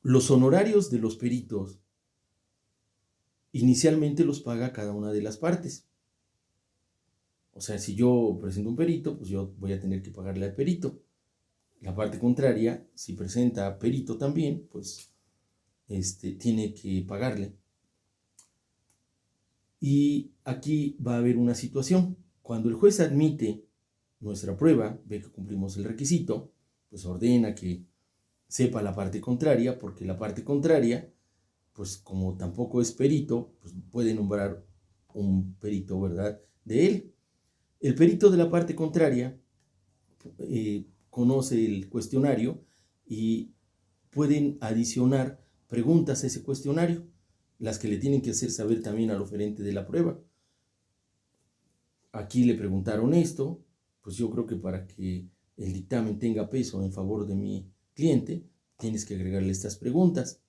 Los honorarios de los peritos inicialmente los paga cada una de las partes. O sea, si yo presento un perito, pues yo voy a tener que pagarle al perito. La parte contraria, si presenta perito también, pues tiene que pagarle. Y aquí va a haber una situación. Cuando el juez admite nuestra prueba, ve que cumplimos el requisito, pues ordena que sepa la parte contraria, porque la parte contraria, pues como tampoco es perito, pues puede nombrar un perito, ¿verdad?, de él. El perito de la parte contraria conoce el cuestionario y pueden adicionar preguntas a ese cuestionario, las que le tienen que hacer saber también al oferente de la prueba. Aquí le preguntaron esto, pues yo creo que para que el dictamen tenga peso en favor de mi cliente, tienes que agregarle estas preguntas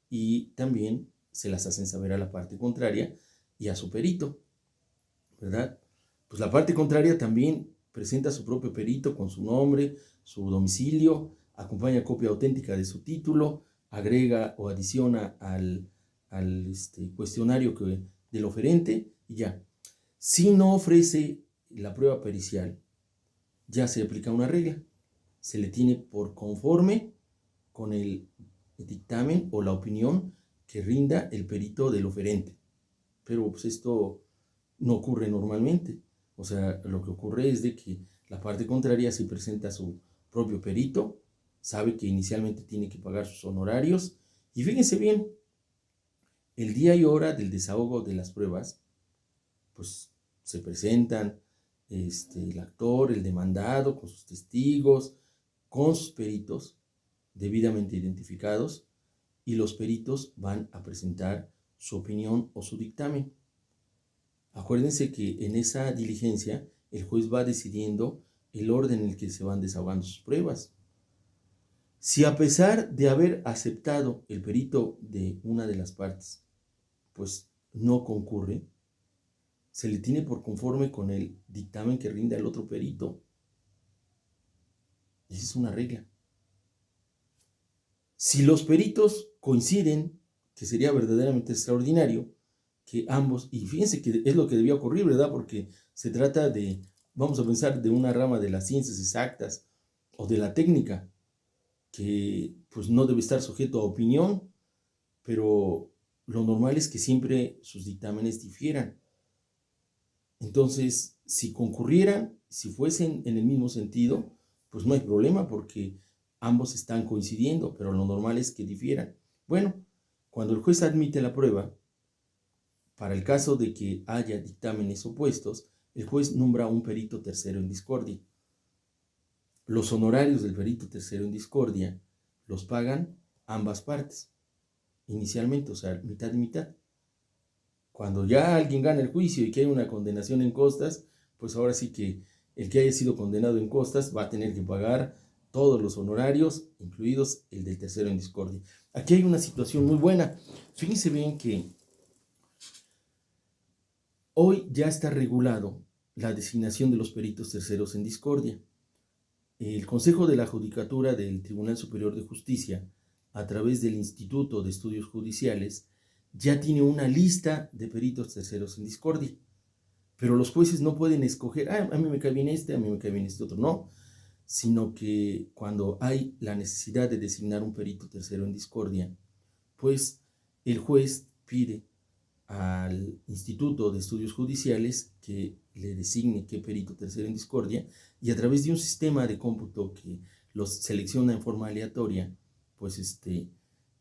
y también se las hacen saber a la parte contraria y a su perito, ¿verdad? Pues la parte contraria también presenta su propio perito con su nombre, su domicilio, acompaña copia auténtica de su título, agrega o adiciona al cuestionario del oferente y ya. Si no ofrece la prueba pericial, ya se aplica una regla. Se le tiene por conforme con el dictamen o la opinión que rinda el perito del oferente. Pero pues esto no ocurre normalmente. O sea, lo que ocurre es de que la parte contraria se presenta a su propio perito, sabe que inicialmente tiene que pagar sus honorarios y fíjense bien, el día y hora del desahogo de las pruebas, pues se presentan el actor, el demandado, con sus testigos, con sus peritos debidamente identificados y los peritos van a presentar su opinión o su dictamen. Acuérdense que en esa diligencia el juez va decidiendo el orden en el que se van desahogando sus pruebas. Si a pesar de haber aceptado el perito de una de las partes, pues no concurre, se le tiene por conforme con el dictamen que rinde al otro perito. Esa es una regla. Si los peritos coinciden, que sería verdaderamente extraordinario, que ambos, y fíjense que es lo que debía ocurrir, ¿verdad? Porque se trata de, vamos a pensar, de una rama de las ciencias exactas o de la técnica, que pues no debe estar sujeto a opinión, pero lo normal es que siempre sus dictámenes difieran. Entonces, si concurrieran, si fuesen en el mismo sentido, pues no hay problema porque ambos están coincidiendo, pero lo normal es que difieran. Bueno, cuando el juez admite la prueba, para el caso de que haya dictámenes opuestos, el juez nombra un perito tercero en discordia. Los honorarios del perito tercero en discordia los pagan ambas partes, inicialmente, o sea, mitad y mitad. Cuando ya alguien gana el juicio y que hay una condenación en costas, pues ahora sí que el que haya sido condenado en costas va a tener que pagar todos los honorarios, incluidos el del tercero en discordia. Aquí hay una situación muy buena. Fíjense bien que hoy ya está regulado la designación de los peritos terceros en discordia. El Consejo de la Judicatura del Tribunal Superior de Justicia, a través del Instituto de Estudios Judiciales, ya tiene una lista de peritos terceros en discordia. Pero los jueces no pueden escoger, a mí me cae bien a mí me cae bien este otro, no. Sino que cuando hay la necesidad de designar un perito tercero en discordia, pues el juez pide al Instituto de Estudios Judiciales que le designe qué perito tercero en discordia y a través de un sistema de cómputo que los selecciona en forma aleatoria, pues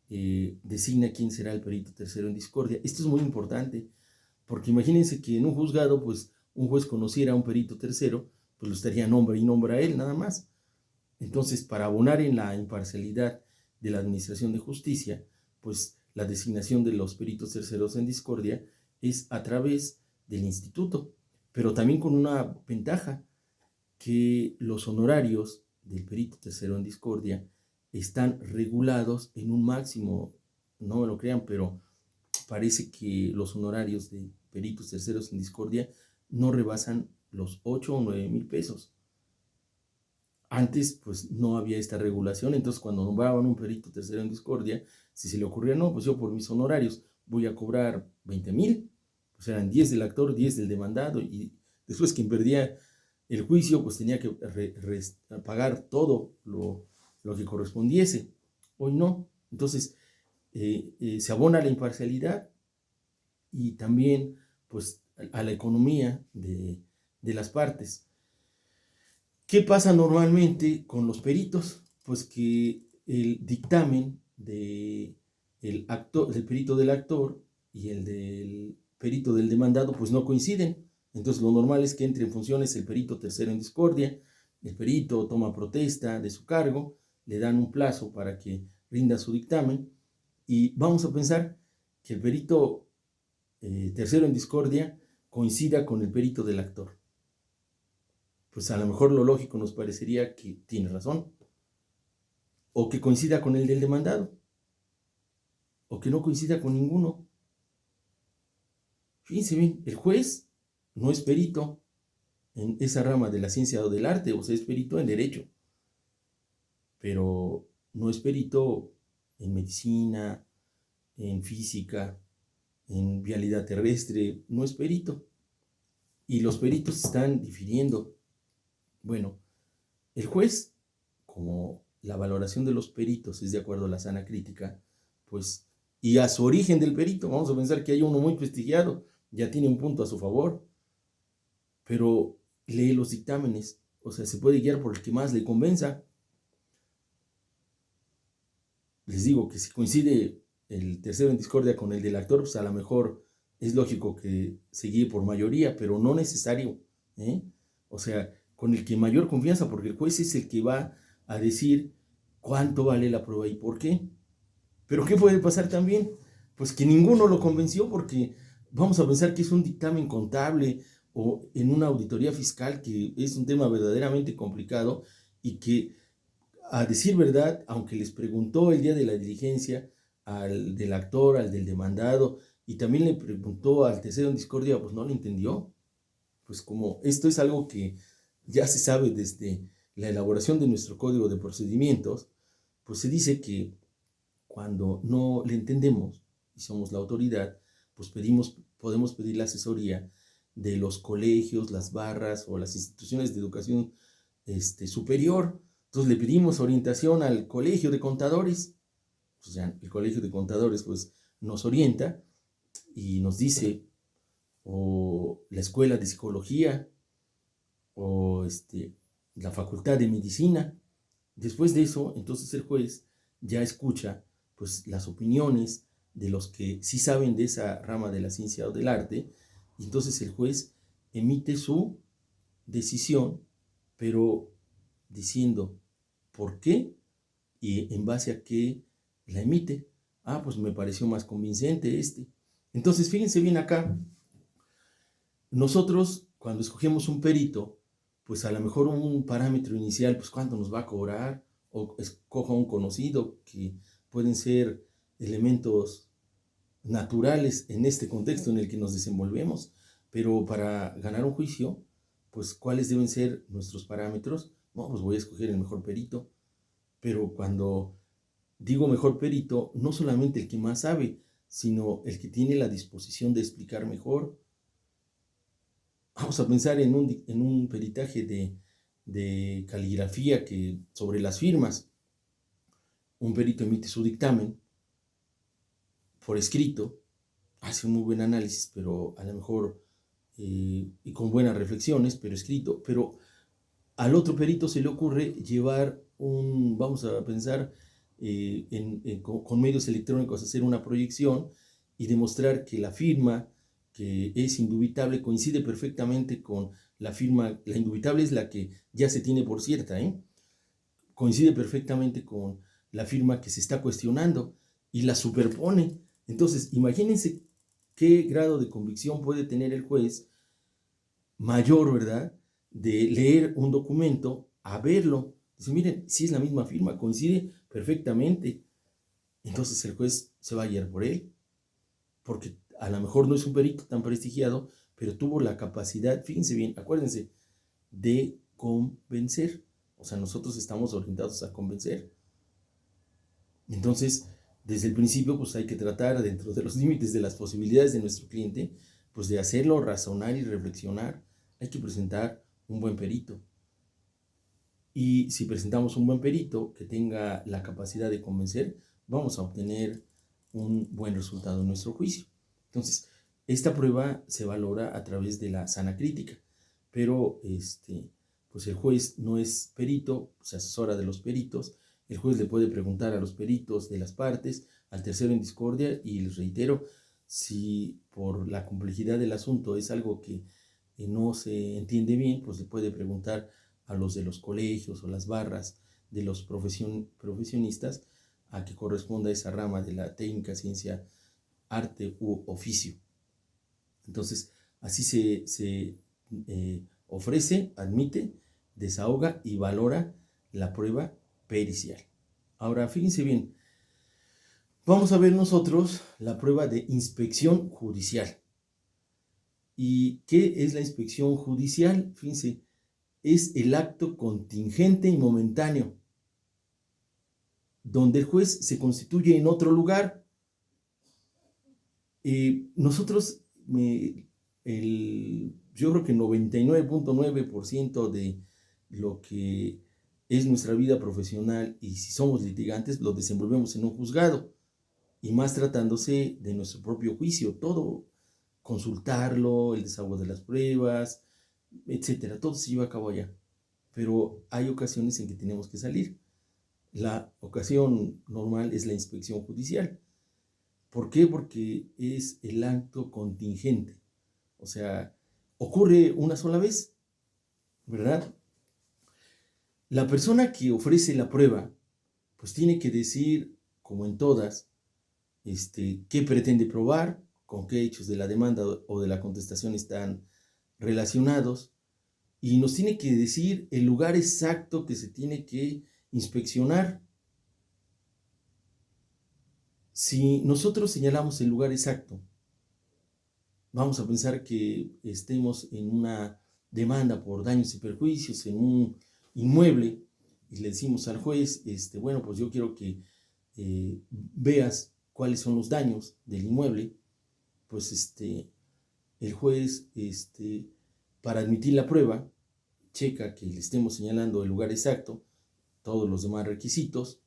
designa quién será el perito tercero en discordia. Esto es muy importante porque imagínense que en un juzgado, pues un juez conociera a un perito tercero, pues lo estaría nombra y nombra a él nada más. Entonces, para abonar en la imparcialidad de la administración de justicia, pues la designación de los peritos terceros en discordia es a través del instituto, pero también con una ventaja, que los honorarios del perito tercero en discordia están regulados en un máximo, no me lo crean, pero parece que los honorarios de peritos terceros en discordia no rebasan los 8 o 9 mil pesos. Antes, pues no había esta regulación, entonces cuando nombraban un perito tercero en discordia, si se le ocurría, no, pues yo por mis honorarios voy a cobrar 20,000, pues eran 10 del actor, 10 del demandado, y después quien perdía el juicio, pues tenía que pagar todo lo que correspondiese. Hoy no, entonces se abona la imparcialidad y también, pues, a la economía de las partes. ¿Qué pasa normalmente con los peritos? Pues que el dictamen del perito del actor y el del perito del demandado pues no coinciden. Entonces lo normal es que entre en funciones el perito tercero en discordia, el perito toma protesta de su cargo, le dan un plazo para que rinda su dictamen y vamos a pensar que el perito tercero en discordia coincida con el perito del actor. Pues a lo mejor lo lógico nos parecería que tiene razón, o que coincida con el del demandado, o que no coincida con ninguno. Fíjense bien, el juez no es perito en esa rama de la ciencia o del arte, o sea, es perito en derecho, pero no es perito en medicina, en física, en vialidad terrestre, no es perito. Y los peritos están difiriendo. Bueno, el juez, como la valoración de los peritos es de acuerdo a la sana crítica, pues, y a su origen del perito, vamos a pensar que hay uno muy prestigiado, ya tiene un punto a su favor, pero lee los dictámenes, o sea, se puede guiar por el que más le convenza. Les digo que si coincide el tercero en discordia con el del actor, pues a lo mejor es lógico que se guíe por mayoría, pero no necesario, ¿eh? O sea, con el que mayor confianza, porque el juez es el que va a decir cuánto vale la prueba y por qué. Pero ¿qué puede pasar también? Pues que ninguno lo convenció porque vamos a pensar que es un dictamen contable o en una auditoría fiscal, que es un tema verdaderamente complicado y que, a decir verdad, aunque les preguntó el día de la diligencia al del actor, al del demandado, y también le preguntó al tercero en discordia, pues no lo entendió. Pues como esto es algo que ya se sabe desde la elaboración de nuestro código de procedimientos, pues se dice que cuando no le entendemos y somos la autoridad, pues podemos pedir la asesoría de los colegios, las barras o las instituciones de educación superior. Entonces le pedimos orientación al colegio de contadores. Pues ya el colegio de contadores pues nos orienta y nos dice, o la escuela de psicología, o la facultad de medicina. Después de eso, entonces el juez ya escucha pues las opiniones de los que sí saben de esa rama de la ciencia o del arte, y entonces el juez emite su decisión, pero diciendo por qué y en base a qué la emite. Ah, pues me pareció más convincente este. Entonces, fíjense bien acá, nosotros cuando escogemos un perito, pues a lo mejor un parámetro inicial, pues cuánto nos va a cobrar, o escoja un conocido, que pueden ser elementos naturales en este contexto en el que nos desenvolvemos, pero para ganar un juicio, pues cuáles deben ser nuestros parámetros. No, pues voy a escoger el mejor perito, pero cuando digo mejor perito, no solamente el que más sabe, sino el que tiene la disposición de explicar mejor. Vamos a pensar en un peritaje de caligrafía sobre las firmas. Un perito emite su dictamen por escrito, hace un muy buen análisis, pero a lo mejor, y con buenas reflexiones, pero escrito, pero al otro perito se le ocurre llevar vamos a pensar, con medios electrónicos, hacer una proyección y demostrar que la firma, que es indubitable, coincide perfectamente con la firma. La indubitable es la que ya se tiene por cierta, coincide perfectamente con la firma que se está cuestionando y la superpone. Entonces, imagínense qué grado de convicción puede tener el juez mayor, ¿verdad?, de leer un documento a verlo. Dice, miren, si es la misma firma, coincide perfectamente. Entonces el juez se va a guiar por él, porque a lo mejor no es un perito tan prestigiado, pero tuvo la capacidad, fíjense bien, acuérdense, de convencer. O sea, nosotros estamos orientados a convencer. Entonces, desde el principio, pues hay que tratar, dentro de los límites de las posibilidades de nuestro cliente, pues de hacerlo razonar y reflexionar. Hay que presentar un buen perito. Y si presentamos un buen perito que tenga la capacidad de convencer, vamos a obtener un buen resultado en nuestro juicio. Entonces, esta prueba se valora a través de la sana crítica, pero pues el juez no es perito, se asesora de los peritos. El juez le puede preguntar a los peritos de las partes, al tercero en discordia, y les reitero, si por la complejidad del asunto es algo que no se entiende bien, pues le puede preguntar a los de los colegios o las barras de los profesionistas a que corresponda esa rama de la técnica, ciencia, arte u oficio. Entonces, así se ofrece, admite, desahoga y valora la prueba pericial. Ahora, fíjense bien, vamos a ver nosotros la prueba de inspección judicial. ¿Y qué es la inspección judicial? Fíjense, es el acto contingente y momentáneo, donde el juez se constituye en otro lugar. Nosotros, yo creo que 99.9% de lo que es nuestra vida profesional, y si somos litigantes, lo desenvolvemos en un juzgado, y más tratándose de nuestro propio juicio, todo, consultarlo, el desahogo de las pruebas, etcétera, todo se lleva a cabo allá. Pero hay ocasiones en que tenemos que salir. La ocasión normal es la inspección judicial. ¿Por qué? Porque es el acto contingente. O sea, ocurre una sola vez, ¿verdad? La persona que ofrece la prueba, pues tiene que decir, como en todas, qué pretende probar, con qué hechos de la demanda o de la contestación están relacionados, y nos tiene que decir el lugar exacto que se tiene que inspeccionar. Si nosotros señalamos el lugar exacto, vamos a pensar que estemos en una demanda por daños y perjuicios en un inmueble, y le decimos al juez, bueno, pues yo quiero que veas cuáles son los daños del inmueble. Pues el juez, para admitir la prueba, checa que le estemos señalando el lugar exacto, todos los demás requisitos,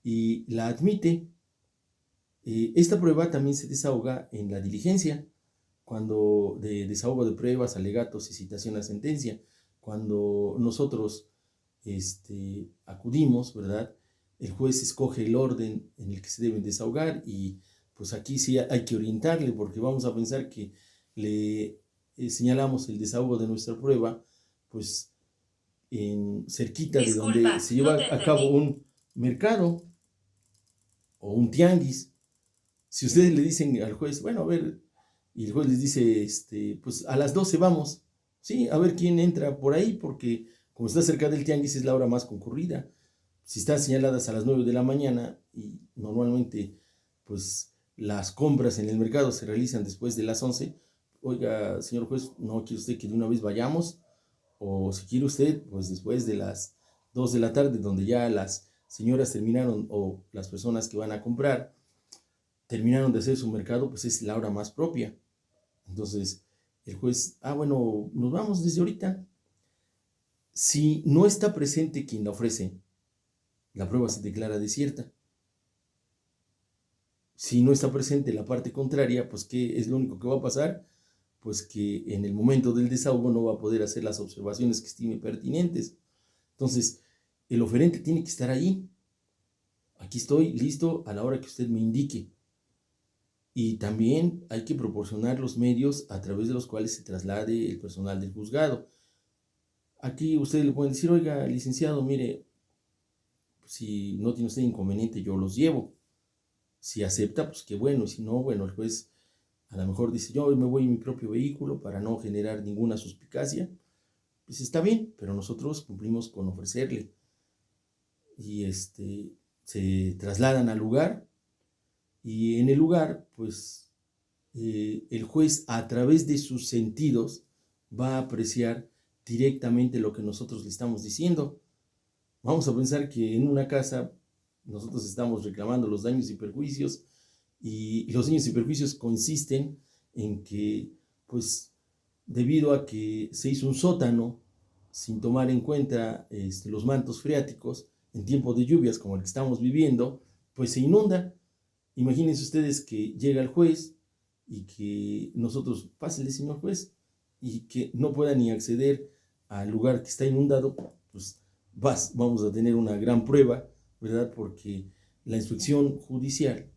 y la admite. Esta prueba también se desahoga en la diligencia, cuando de desahogo de pruebas, alegatos y citación a sentencia. Cuando nosotros acudimos, ¿verdad? El juez escoge el orden en el que se deben desahogar, y pues aquí sí hay que orientarle, porque vamos a pensar que le señalamos el desahogo de nuestra prueba, pues cerquita de donde se lleva a cabo un mercado o un tianguis. Si ustedes le dicen al juez, bueno, a ver, y el juez les dice, pues a las 12 vamos, sí, a ver quién entra por ahí, porque como está cerca del tianguis es la hora más concurrida. Si están señaladas a las 9 de la mañana, y normalmente pues las compras en el mercado se realizan después de las 11, oiga, señor juez, ¿no quiere usted que de una vez vayamos? O si quiere usted, pues después de las 2 de la tarde, donde ya las señoras terminaron, o las personas que van a comprar terminaron de hacer su mercado, pues es la hora más propia. Entonces el juez, bueno, nos vamos desde ahorita. Si no está presente quien la ofrece, la prueba se declara desierta. Si no está presente la parte contraria, pues ¿qué es lo único que va a pasar? Pues que en el momento del desahogo no va a poder hacer las observaciones que estime pertinentes. Entonces, el oferente tiene que estar ahí. Aquí estoy, listo, a la hora que usted me indique. Y también hay que proporcionar los medios a través de los cuales se traslade el personal del juzgado. Aquí ustedes le pueden decir, oiga, licenciado, mire, si no tiene usted inconveniente, yo los llevo. Si acepta, pues qué bueno. Si no, bueno, el juez a lo mejor dice, yo me voy en mi propio vehículo para no generar ninguna suspicacia. Pues está bien, pero nosotros cumplimos con ofrecerle. Y se trasladan al lugar, y en el lugar, pues el juez, a través de sus sentidos, va a apreciar directamente lo que nosotros le estamos diciendo. Vamos a pensar que en una casa nosotros estamos reclamando los daños y perjuicios, y los daños y perjuicios consisten en que, pues, debido a que se hizo un sótano sin tomar en cuenta los mantos freáticos en tiempo de lluvias como el que estamos viviendo, pues se inunda. Imagínense ustedes que llega el juez y que nosotros, pásele señor juez, y que no pueda ni acceder al lugar que está inundado, pues vamos a tener una gran prueba, ¿verdad? Porque la inspección judicial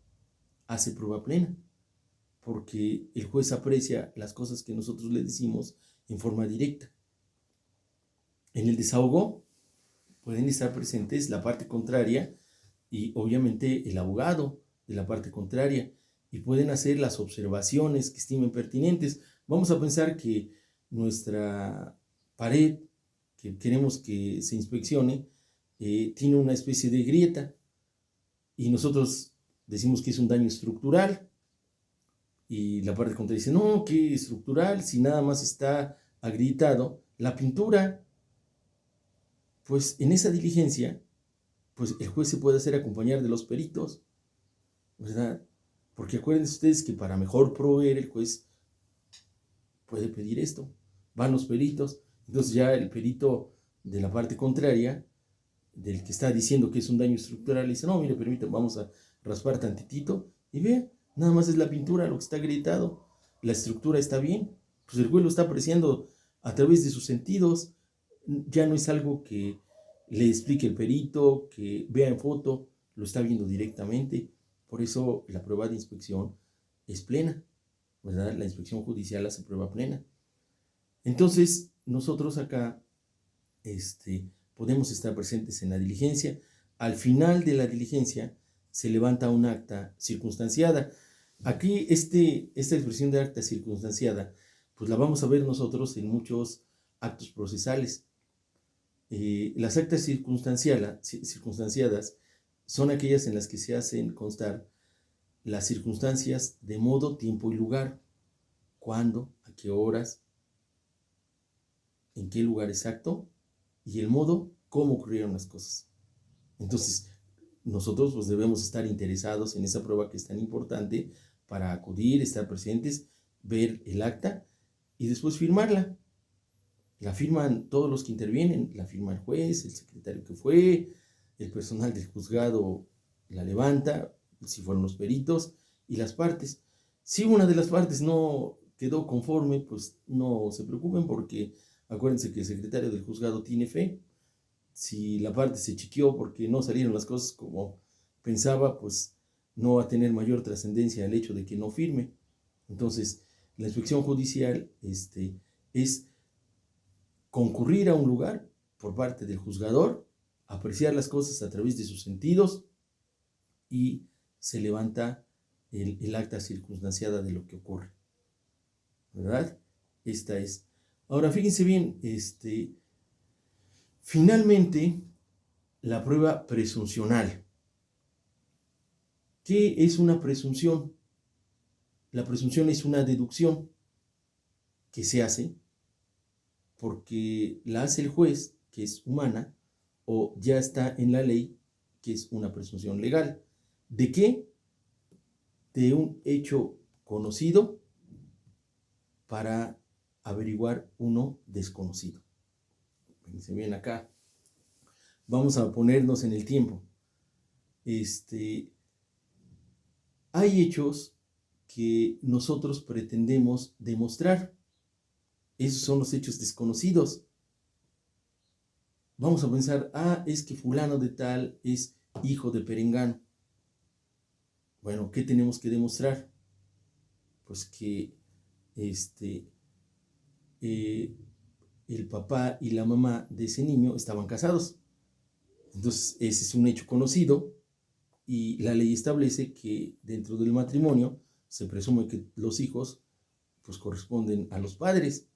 hace prueba plena, porque el juez aprecia las cosas que nosotros le decimos en forma directa. En el desahogo pueden estar presentes la parte contraria y obviamente el abogado de la parte contraria, y pueden hacer las observaciones que estimen pertinentes. Vamos a pensar que nuestra pared que queremos que se inspeccione tiene una especie de grieta, y nosotros decimos que es un daño estructural, y la parte contraria dice, no, que estructural, si nada más está agrietado la pintura. Pues en esa diligencia, pues el juez se puede hacer acompañar de los peritos, ¿verdad? Porque acuérdense ustedes que para mejor proveer el juez puede pedir esto. Van los peritos, entonces ya el perito de la parte contraria, del que está diciendo que es un daño estructural, le dice, no, mire, permítame, vamos a raspar tantitito y vea, nada más es la pintura lo que está agrietado, la estructura está bien, pues el juez lo está apreciando a través de sus sentidos, ya no es algo que le explique el perito, que vea en foto, lo está viendo directamente. Por eso la prueba de inspección es plena, ¿verdad? La inspección judicial hace prueba plena. Entonces, nosotros acá podemos estar presentes en la diligencia. Al final de la diligencia se levanta un acta circunstanciada. Aquí esta expresión de acta circunstanciada, pues la vamos a ver nosotros en muchos actos procesales. Las actas circunstanciadas son aquellas en las que se hacen constar las circunstancias de modo, tiempo y lugar, cuándo, a qué horas, en qué lugar exacto, y el modo, cómo ocurrieron las cosas. Entonces, nosotros pues debemos estar interesados en esa prueba que es tan importante para acudir, estar presentes, ver el acta y después firmarla. La firman todos los que intervienen, la firma el juez, el secretario que fue, el personal del juzgado la levanta, si fueron los peritos, y las partes. Si una de las partes no quedó conforme, pues no se preocupen, porque acuérdense que el secretario del juzgado tiene fe. Si la parte se chiqueó porque no salieron las cosas como pensaba, pues no va a tener mayor trascendencia el hecho de que no firme. Entonces, la inspección judicial es concurrir a un lugar por parte del juzgador, apreciar las cosas a través de sus sentidos, y se levanta el acta circunstanciada de lo que ocurre, ¿verdad? Esta es. Ahora, fíjense bien, finalmente, la prueba presuncional. ¿Qué es una presunción? La presunción es una deducción que se hace porque la hace el juez, que es humana, o ya está en la ley, que es una presunción legal. ¿De qué? De un hecho conocido para averiguar uno desconocido. Fíjense bien acá. Vamos a ponernos en el tiempo. Hay hechos que nosotros pretendemos demostrar. Esos son los hechos desconocidos. Vamos a pensar, es que fulano de tal es hijo de Perengano. Bueno, ¿qué tenemos que demostrar? Pues que el papá y la mamá de ese niño estaban casados. Entonces, ese es un hecho conocido, y la ley establece que dentro del matrimonio se presume que los hijos pues corresponden a los padres.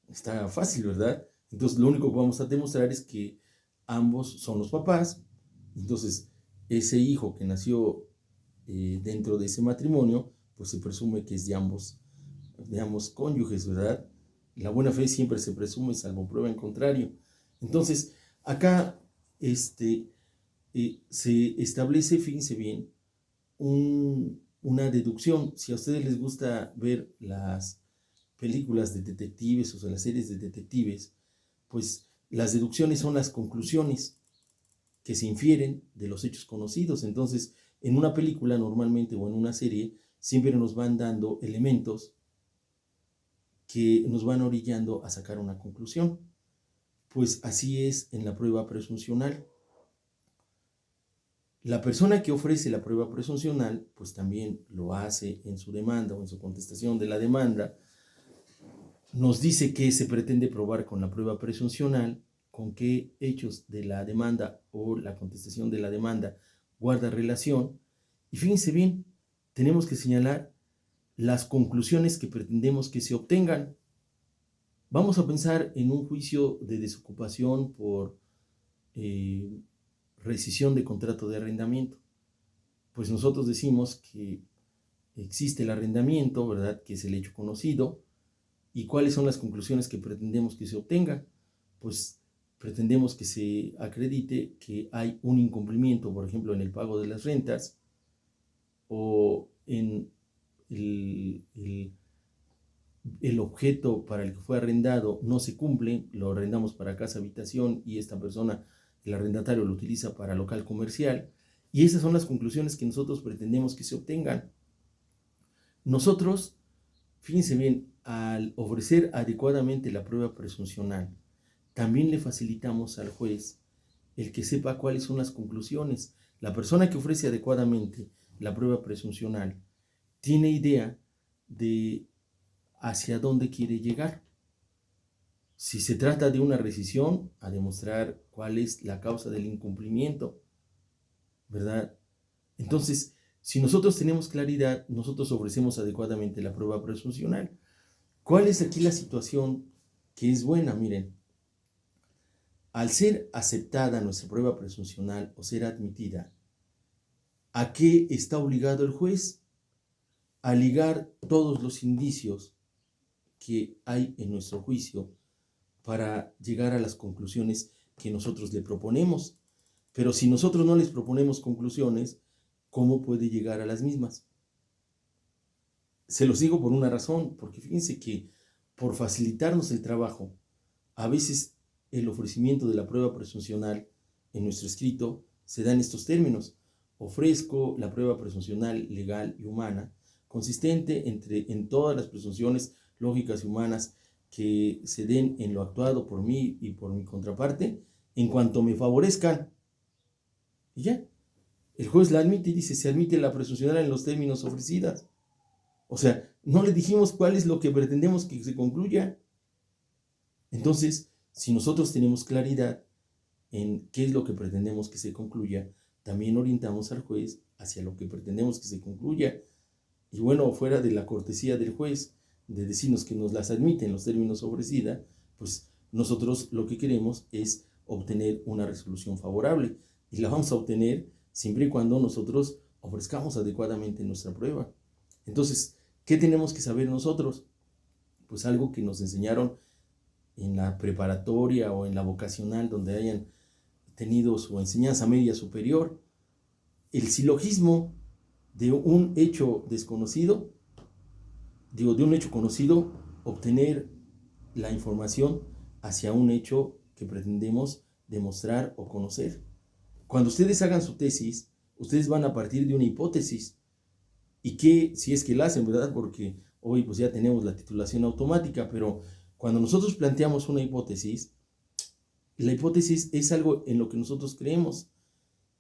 Está fácil, ¿verdad? Entonces, lo único que vamos a demostrar es que ambos son los papás. Entonces, ese hijo que nació dentro de ese matrimonio, pues se presume que es de ambos cónyuges, ¿verdad? La buena fe siempre se presume, salvo prueba en contrario. Entonces, acá se establece, fíjense bien, una deducción. Si a ustedes les gusta ver las películas de detectives o sea, las series de detectives, pues las deducciones son las conclusiones que se infieren de los hechos conocidos. Entonces, en una película normalmente o en una serie, siempre nos van dando elementos que nos van orillando a sacar una conclusión. Pues así es en la prueba presuncional. La persona que ofrece la prueba presuncional, pues también lo hace en su demanda o en su contestación de la demanda. Nos dice qué se pretende probar con la prueba presuncional, con qué hechos de la demanda o la contestación de la demanda guarda relación. Y fíjense bien, tenemos que señalar las conclusiones que pretendemos que se obtengan. Vamos a pensar en un juicio de desocupación por rescisión de contrato de arrendamiento. Pues nosotros decimos que existe el arrendamiento, ¿verdad? Que es el hecho conocido. ¿Y cuáles son las conclusiones que pretendemos que se obtenga? Pues pretendemos que se acredite que hay un incumplimiento, por ejemplo, en el pago de las rentas o en el objeto para el que fue arrendado no se cumple, lo arrendamos para casa habitación y esta persona, el arrendatario, lo utiliza para local comercial. Y esas son las conclusiones que nosotros pretendemos que se obtengan. Nosotros, fíjense bien, al ofrecer adecuadamente la prueba presuncional, también le facilitamos al juez el que sepa cuáles son las conclusiones. La persona que ofrece adecuadamente la prueba presuncional tiene idea de hacia dónde quiere llegar. Si se trata de una rescisión, a demostrar cuál es la causa del incumplimiento, ¿verdad? Entonces, si nosotros tenemos claridad, nosotros ofrecemos adecuadamente la prueba presuncional. ¿Cuál es aquí la situación que es buena? Miren, al ser aceptada nuestra prueba presuncional o ser admitida, ¿a qué está obligado el juez? A ligar todos los indicios que hay en nuestro juicio para llegar a las conclusiones que nosotros le proponemos. Pero si nosotros no les proponemos conclusiones, ¿cómo puede llegar a las mismas? Se los digo por una razón, porque fíjense que por facilitarnos el trabajo, a veces el ofrecimiento de la prueba presuncional en nuestro escrito se da en estos términos. Ofrezco la prueba presuncional legal y humana, consistente en todas las presunciones lógicas y humanas que se den en lo actuado por mí y por mi contraparte, en cuanto me favorezcan. Y ya, el juez la admite y dice, se admite la presuncional en los términos ofrecidas. O sea, no le dijimos cuál es lo que pretendemos que se concluya. Entonces, si nosotros tenemos claridad en qué es lo que pretendemos que se concluya, también orientamos al juez hacia lo que pretendemos que se concluya. Y bueno, fuera de la cortesía del juez, de decirnos que nos las admite en los términos ofrecida, pues nosotros lo que queremos es obtener una resolución favorable. Y la vamos a obtener siempre y cuando nosotros ofrezcamos adecuadamente nuestra prueba. Entonces, ¿qué tenemos que saber nosotros? Pues algo que nos enseñaron en la preparatoria o en la vocacional, donde hayan tenido su enseñanza media superior. El silogismo de un hecho desconocido, de un hecho conocido, obtener la información hacia un hecho que pretendemos demostrar o conocer. Cuando ustedes hagan su tesis, ustedes van a partir de una hipótesis. ¿Y qué, si es que la hacen, verdad? Porque hoy pues ya tenemos la titulación automática, pero cuando nosotros planteamos una hipótesis, la hipótesis es algo en lo que nosotros creemos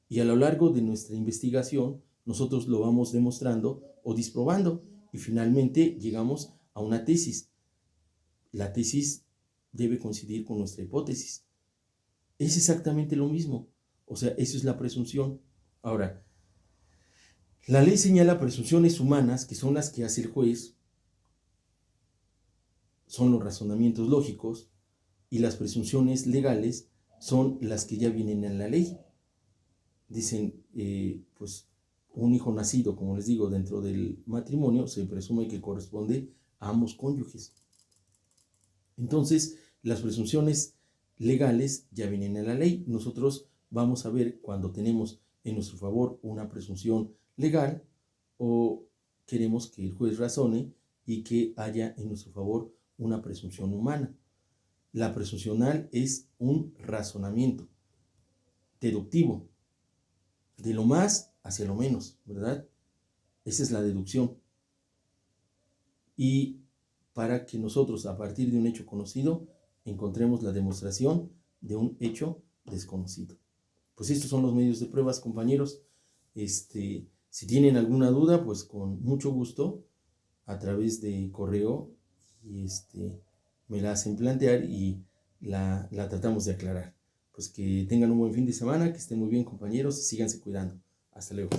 y a lo largo de nuestra investigación nosotros lo vamos demostrando o disprobando y finalmente llegamos a una tesis. La tesis debe coincidir con nuestra hipótesis. Es exactamente lo mismo. O sea, eso es la presunción. Ahora, la ley señala presunciones humanas, que son las que hace el juez, son los razonamientos lógicos, y las presunciones legales son las que ya vienen en la ley. Dicen, pues, un hijo nacido, como les digo, dentro del matrimonio, se presume que corresponde a ambos cónyuges. Entonces, las presunciones legales ya vienen en la ley. Nosotros vamos a ver cuando tenemos en nuestro favor una presunción legal o queremos que el juez razone y que haya en nuestro favor una presunción humana. La presuncional es un razonamiento deductivo, de lo más hacia lo menos, ¿verdad? Esa es la deducción. Y para que nosotros, a partir de un hecho conocido, encontremos la demostración de un hecho desconocido. Pues estos son los medios de pruebas, compañeros. Si tienen alguna duda, pues con mucho gusto, a través de correo, me la hacen plantear y la tratamos de aclarar. Pues que tengan un buen fin de semana, que estén muy bien, compañeros, y síganse cuidando. Hasta luego.